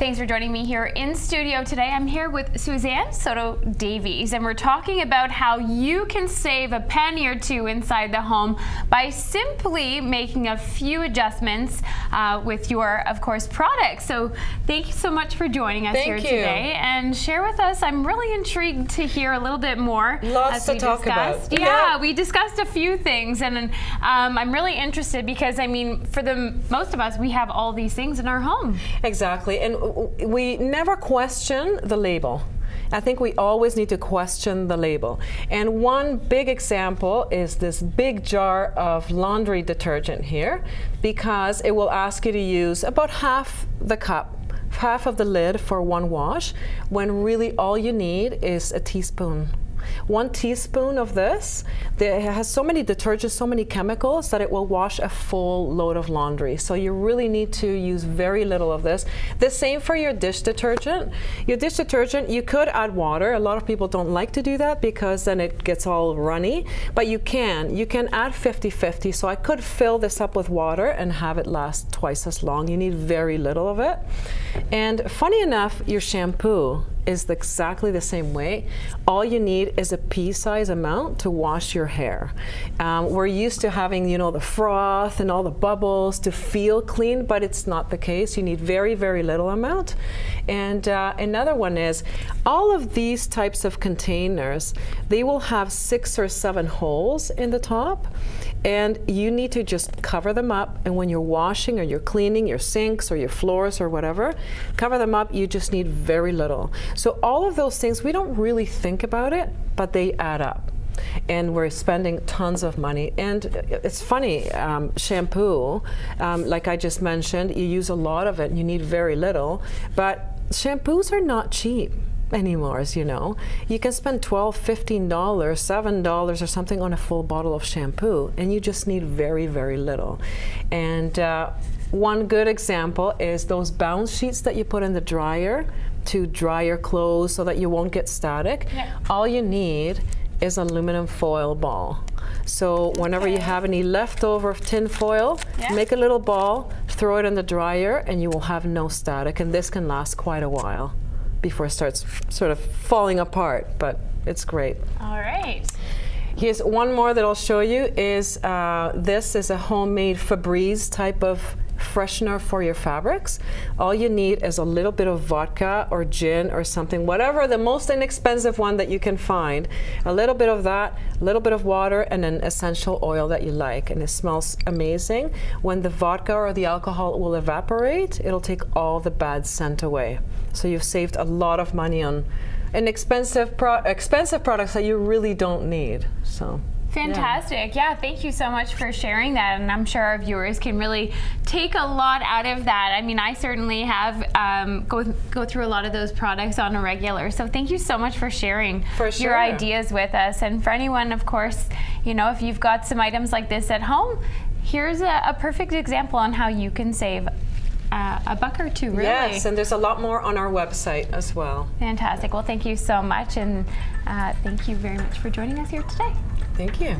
Thanks for joining me here in studio today. I'm here with Suzanne Soto Davies, and we're talking about how you can save a penny or two inside the home by simply making a few adjustments with your, of course, products. So thank you so much for joining us here today, and share with us. I'm really intrigued to hear a little bit more. Lots to talk about. Yeah, we discussed a few things, and I'm really interested because, I mean, for most of us, we have all these things in our home. Exactly, and we never question the label. I think we always need to question the label. And one big example is this big jar of laundry detergent here, because it will ask you to use about half the cup, half of the lid for one wash, when really all you need is a teaspoon. 1 teaspoon of this, it has so many detergents, so many chemicals that it will wash a full load of laundry. So you really need to use very little of this. The same for your dish detergent. Your dish detergent, you could add water. A lot of people don't like to do that because then it gets all runny, but you can add 50-50. So I could fill this up with water and have it last twice as long. You need very little of it. And funny enough, your shampoo is exactly the same way. All you need is a pea-size amount to wash your hair. We're used to having, you know, the froth and all the bubbles to feel clean, but it's not the case. You need very, very little amount. And another one is, all of these types of containers, they will have 6 or 7 holes in the top, and you need to just cover them up. And when you're washing or you're cleaning your sinks or your floors or whatever, cover them up. You just need very little. So all of those things, we don't really think about it, but they add up. And we're spending tons of money. And it's funny, shampoo, like I just mentioned, you use a lot of it and you need very little, but shampoos are not cheap anymore, as you know. You can spend $12, $15, $7 or something on a full bottle of shampoo, and you just need very, very little. And one good example is those bounce sheets that you put in the dryer to dry your clothes so that you won't get static. Yeah. All you need is aluminum foil ball. So whenever you have any leftover tin foil, make a little ball, throw it in the dryer, and you will have no static. And this can last quite a while before it starts sort of falling apart, but it's great. All right. Here's one more that I'll show you. Is this is a homemade Febreze type of freshener for your fabrics. All you need is a little bit of vodka or gin or something, whatever, the most inexpensive one that you can find. A little bit of that, a little bit of water, and an essential oil that you like, and it smells amazing. When the vodka or the alcohol will evaporate, it'll take all the bad scent away. So you've saved a lot of money on an expensive products that you really don't need. So fantastic. Yeah, thank you so much for sharing that, and I'm sure our viewers can really take a lot out of that. I mean, I certainly have go through a lot of those products on a regular, so thank you so much for sharing your ideas with us. And for anyone, of course, you know, if you've got some items like this at home, here's a perfect example on how you can save a buck or two, really. Yes, and there's a lot more on our website as well. Fantastic. Well, thank you so much, and thank you very much for joining us here today. Thank you.